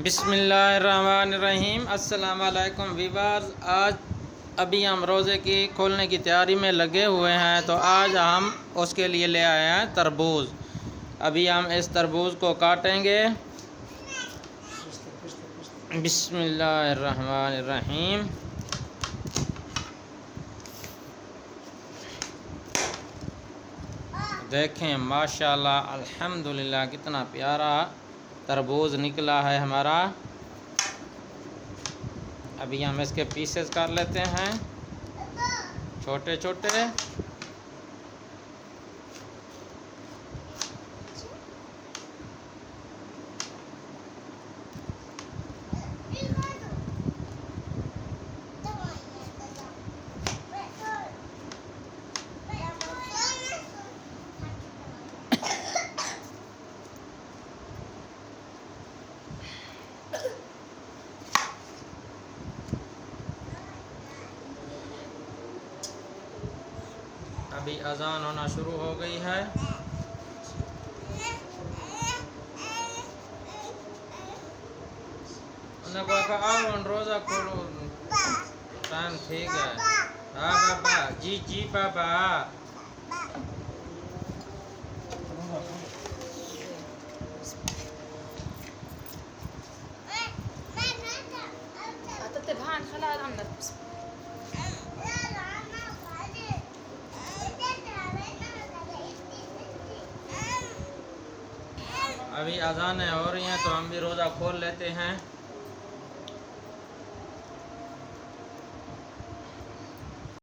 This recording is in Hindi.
बिस्मिल्लाहिर्रहमानिर्रहीम। अस्सलाम वालेकुम वीवर्स। अभी हम रोज़े की खोलने की तैयारी में लगे हुए हैं, तो आज हम उसके लिए ले आए हैं तरबूज। अभी हम इस तरबूज को काटेंगे। बिस्मिल्लाहिर्रहमानिर्रहीम। देखें माशाल्लाह अल्हम्दुलिल्लाह कितना प्यारा तरबूज निकला है हमारा। अभी हम इसके पीसेस कर लेते हैं छोटे छोटे। अभी अजान होना शुरू हो गई है। रोज़ा खोलो, टाइम ठीक है। हाँ पापा जी जी पापा। अभी अजानें हो रही हैं तो हम भी रोज़ा खोल लेते हैं।